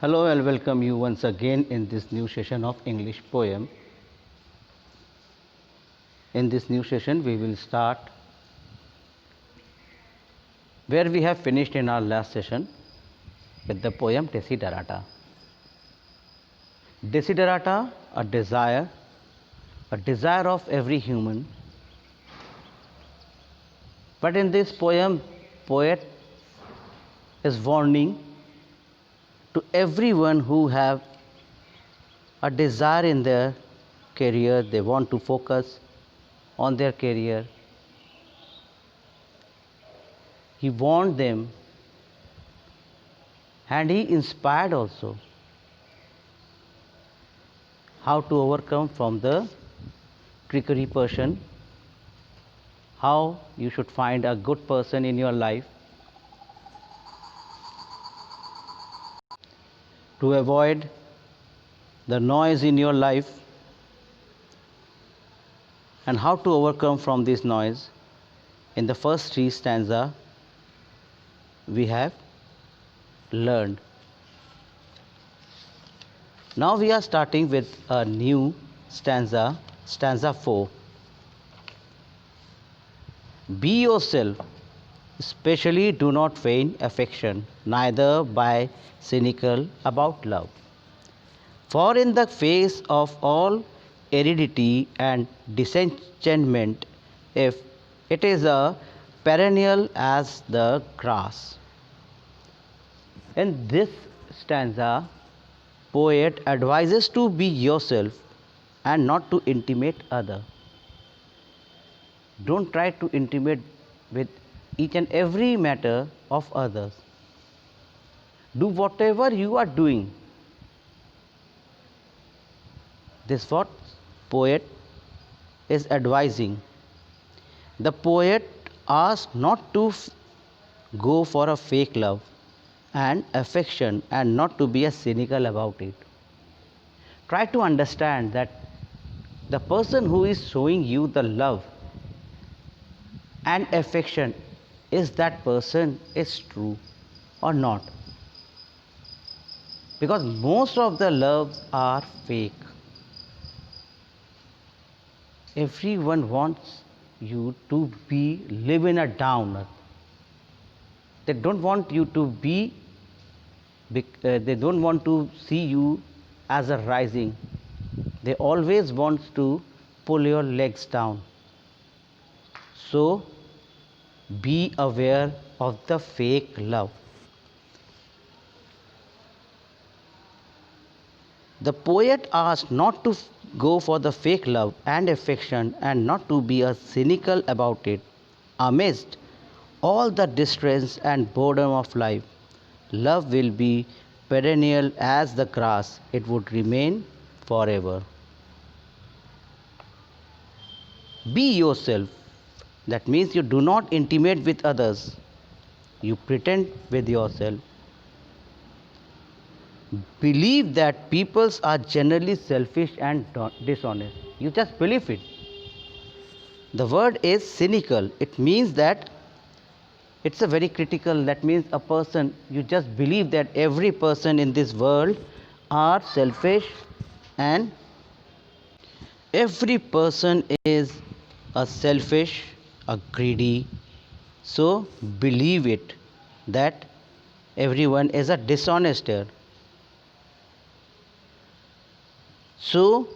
Hello and welcome you once again in this new session of English poem. In this new session we will start where we have finished in our last session with the poem Desiderata. Desiderata, a desire of every human. But in this poem, poet is warning to everyone who have a desire in their career, they want to focus on their career. He warned them and he inspired also how to overcome from the trickery person, how you should find a good person in your life to avoid the noise in your life and how to overcome from this noise. In the first three stanza we have learned. Now we are starting with a new stanza, stanza 4. Be yourself, especially do not feign affection, neither be cynical about love. For in the face of all aridity and disenchantment, if it is a perennial as the grass. In this stanza, poet advises to be yourself and not to intimidate other. Don't try to intimidate with each and every matter of others. Do whatever you are doing. This is what poet is advising. The poet asks not to go for a fake love and affection and not to be a cynical about it. Try to understand that the person who is showing you the love and affection, is that person is true or not? Because most of the loves are fake. Everyone wants you to live in a down. They don't want you to they don't want to see you as a rising. They always want to pull your legs down. So be aware of the fake love. The poet asks not to go for the fake love and affection and not to be a cynical about it. Amidst all the distress and boredom of life, love will be perennial as the grass, it would remain forever. Be yourself. That means you do not intimate with others. You pretend with yourself. Believe that people are generally selfish and dishonest. You just believe it. The word is cynical. It means that it's a very critical. That means a person, you just believe that every person in this world are selfish and every person is a selfish, a greedy. So believe it that everyone is a dishonest here. So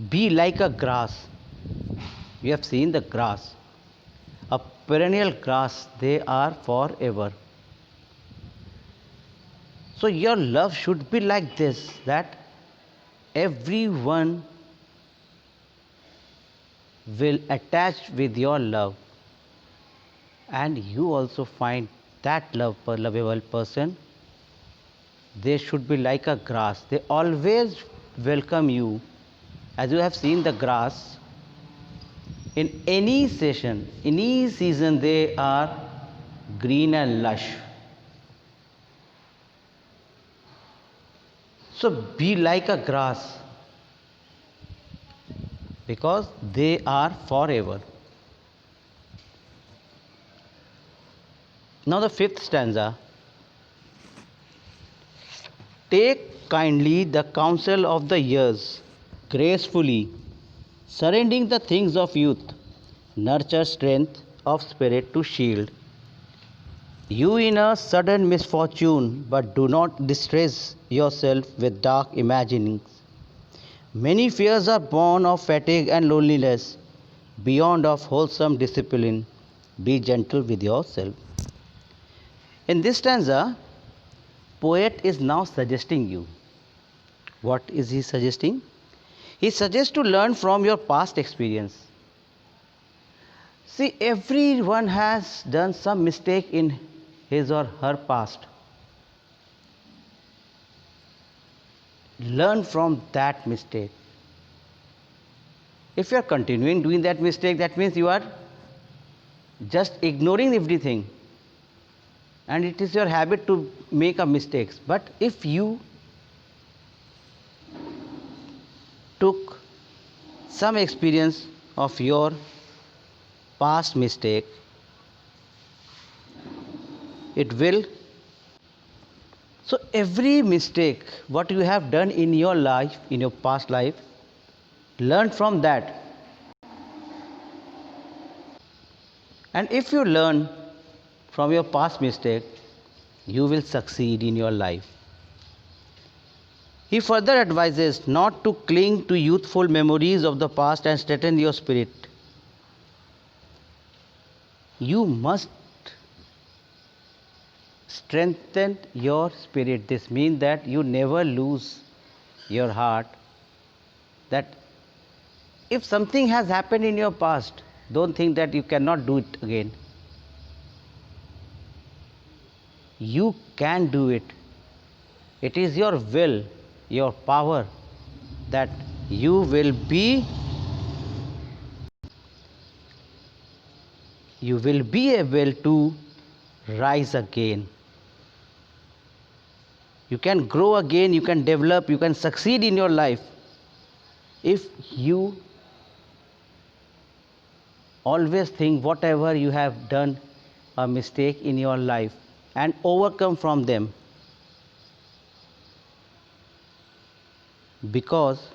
be like a grass. You have seen the grass. A perennial grass, they are forever. So your love should be like this, that everyone will attach with your love and you also find that lovable person. They should be like a grass. They always welcome you. As you have seen the grass, in any season they are green and lush. So be like a grass because they are forever. Now the fifth stanza. Take kindly the counsel of the years, gracefully, surrendering the things of youth, nurture strength of spirit to shield you in a sudden misfortune, but do not distress yourself with dark imaginings. Many fears are born of fatigue and loneliness, beyond of wholesome discipline. Be gentle with yourself. In this stanza, poet is now suggesting you. What is he suggesting? He suggests to learn from your past experience. See, everyone has done some mistake in his or her past. Learn from that mistake. If you are continuing doing that mistake, that means you are just ignoring everything. And it is your habit to make a mistakes. But if you took some experience of your past mistake, it will. So every mistake what you have done in your life, in your past life, learn from that. And if you learn from your past mistake, you will succeed in your life. He further advises not to cling to youthful memories of the past and strengthen your spirit. You must strengthen your spirit. This means that you never lose your heart. That if something has happened in your past, don't think that you cannot do it again. You can do it. It is your will, your power, that you will be able to rise again. You can grow again, you can develop, you can succeed in your life if you always think whatever you have done a mistake in your life and overcome from them. Because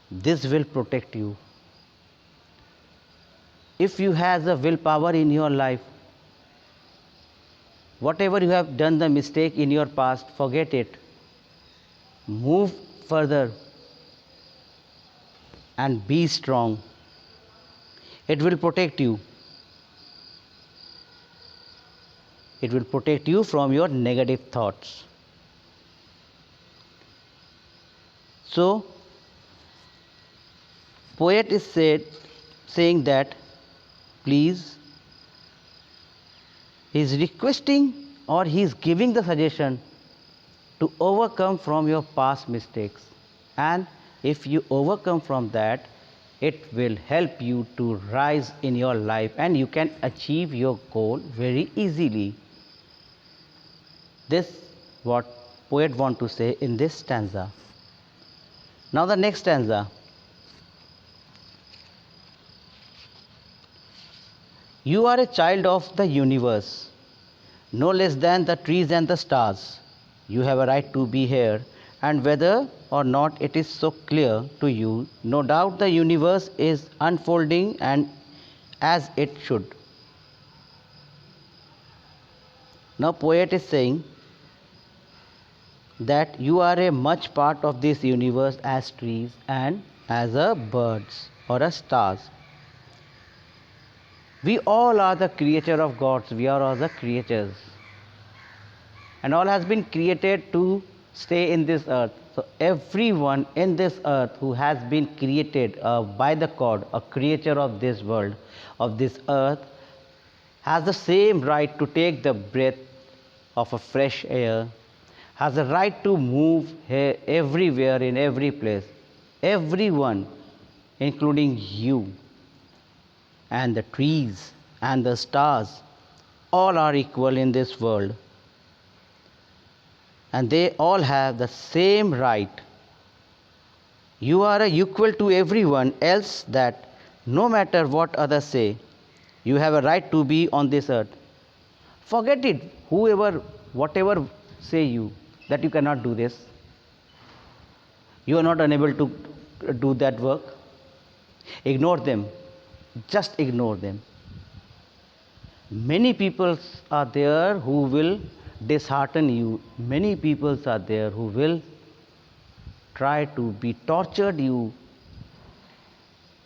this will protect you. If you have a willpower in your life, whatever you have done the mistake in your past, forget it. Move further and be strong. It will protect you. It will protect you from your negative thoughts. So, poet is saying that please, he is requesting or he is giving the suggestion to overcome from your past mistakes. And if you overcome from that, it will help you to rise in your life and you can achieve your goal very easily. This what poet want to say in this stanza. Now the next stanza. You are a child of the universe, no less than the trees and the stars. You have a right to be here, and whether or not it is so clear to you, no doubt the universe is unfolding and as it should. Now poet is saying that you are a much part of this universe as trees and as a birds or a stars. We all are the creature of gods. We are all the creatures. And all has been created to stay in this earth. So everyone in this earth who has been created by the God, a creature of this world, of this earth, has the same right to take the breath of a fresh air, has the right to move everywhere in every place. Everyone, including you, and the trees and the stars, all are equal in this world. And they all have the same right. You are equal to everyone else, that no matter what others say, you have a right to be on this earth. Forget it, whoever, whatever say you. that you cannot do this, you are not unable to do that work. Ignore them, just ignore them. Many people are there who will dishearten you, many people are there who will try to be tortured you,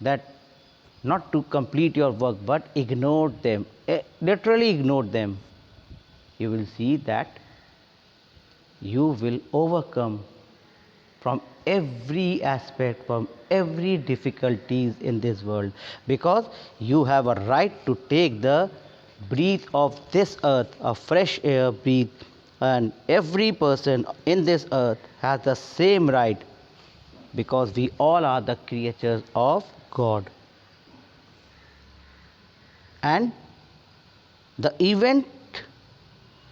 that not to complete your work, but ignore them, literally ignore them. You will see that you will overcome from every aspect, from every difficulties in this world, because you have a right to take the breath of this earth, a fresh air breathe, and every person in this earth has the same right, because we all are the creatures of God. And the event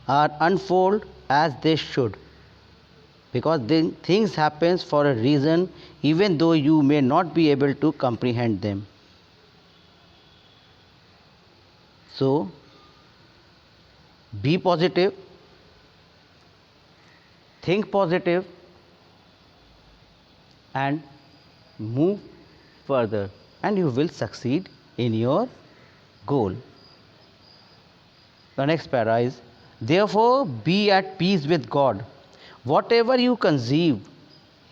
are unfold as they should, because things happens for a reason, even though you may not be able to comprehend them. So be positive, think positive, and move further, and you will succeed in your goal. The next para is, therefore be at peace with God, whatever you conceive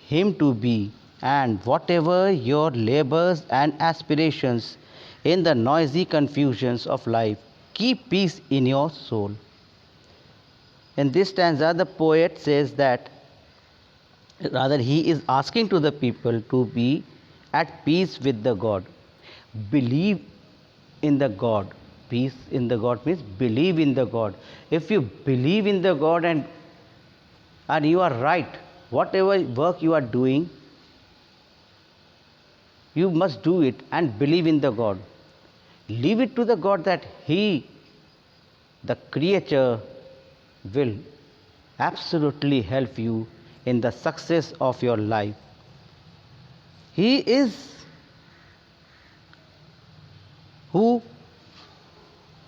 Him to be, and whatever your labors and aspirations in the noisy confusions of life, keep peace in your soul. In this stanza, the poet says that, rather, he is asking to the people to be at peace with the God. Believe in the God. Peace in the God means believe in the God. If you believe in the God, and you are right, whatever work you are doing, you must do it and believe in the God. Leave it to the God that He, the Creator, will absolutely help you in the success of your life. He is who,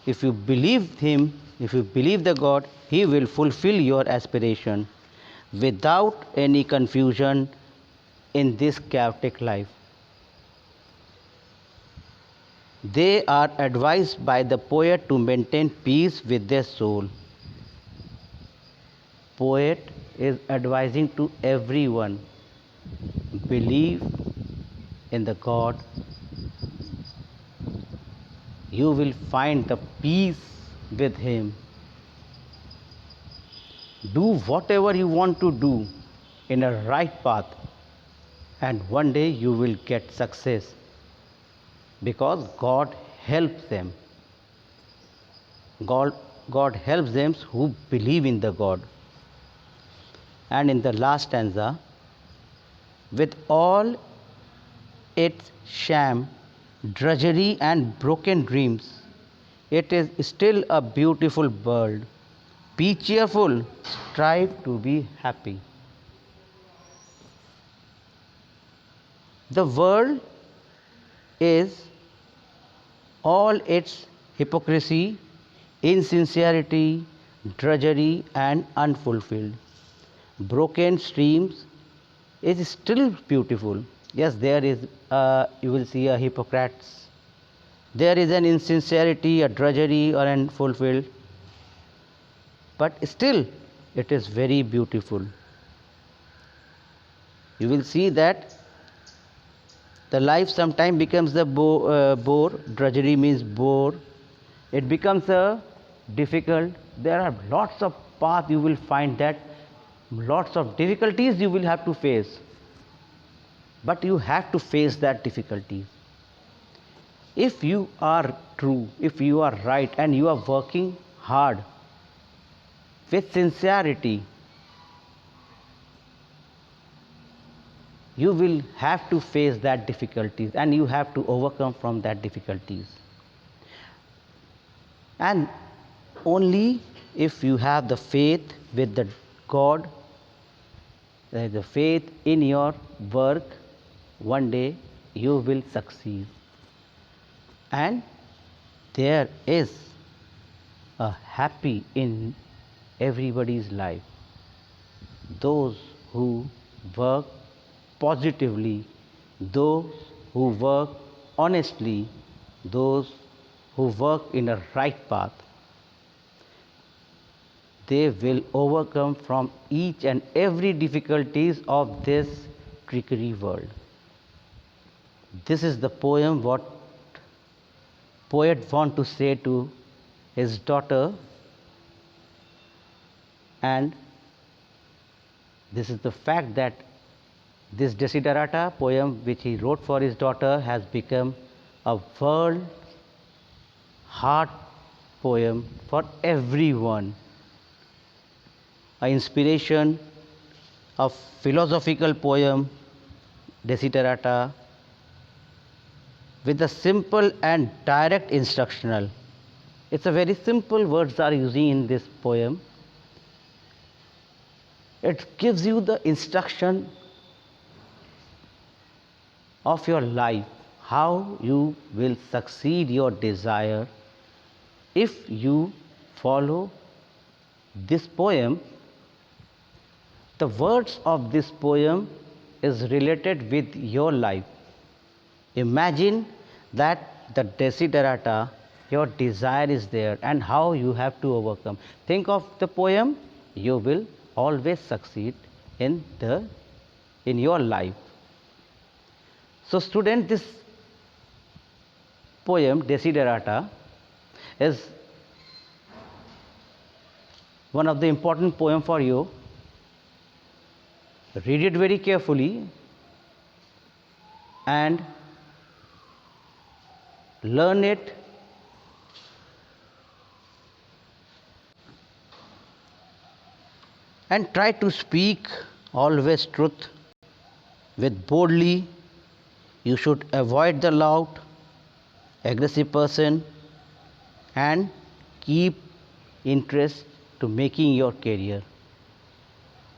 if you believe Him, if you believe the God, He will fulfill your aspiration without any confusion in this chaotic life. They are advised by the poet to maintain peace with their soul. Poet is advising to everyone, believe in the God. You will find the peace with Him. Do whatever you want to do in a right path, and one day you will get success, because God helps them. God helps them who believe in the God. And in the last stanza, with all its sham, drudgery, and broken dreams, it is still a beautiful world. Be cheerful, strive to be happy. The world is all its hypocrisy, insincerity, drudgery, and unfulfilled. Broken streams is still beautiful. Yes, there is, you will see a hypocrites. There is an insincerity, a drudgery, or an unfulfilled, but still it is very beautiful. You will see that the life sometimes becomes the bore. Drudgery means bore. It becomes a difficult. There are lots of paths, you will find that lots of difficulties you will have to face, but you have to face that difficulty. If you are true, if you are right, and you are working hard with sincerity, you will have to face that difficulties, and you have to overcome from that difficulties. And only if you have the faith with the God, the faith in your work, one day you will succeed. And there is a happy in everybody's life. those who work positively, those who work honestly, those who work in a right path, they will overcome from each and every difficulties of this trickery world. This is the poem what poet want to say to his daughter, and this is the fact that this Desiderata poem which he wrote for his daughter has become a world heart poem for everyone, an inspiration, a philosophical poem, Desiderata, with a simple and direct instructional. It's a very simple words are using in this poem. It gives you the instruction of your life, how you will succeed your desire if you follow this poem. The words of this poem is related with your life. Imagine that the desiderata, your desire is there, and how you have to overcome. Think of the poem, you will always succeed in your life. So student, this poem Desiderata is one of the important poem for you. Read it very carefully and learn it and try to speak always truth with boldly. You should avoid the loud, aggressive person and keep interest to making your career.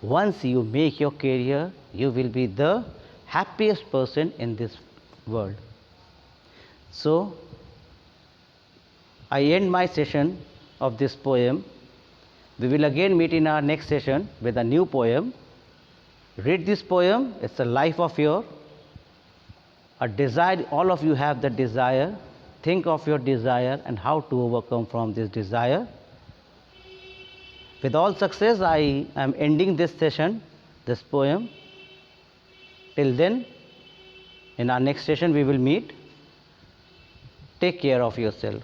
Once you make your career, you will be the happiest person in this world. So, I end my session of this poem. We will again meet in our next session with a new poem. Read this poem, it's a life of your a desire. All of you have the desire. Think of your desire and how to overcome from this desire. With all success, I am ending this session, this poem. Till then, in our next session we will meet. Take care of yourself.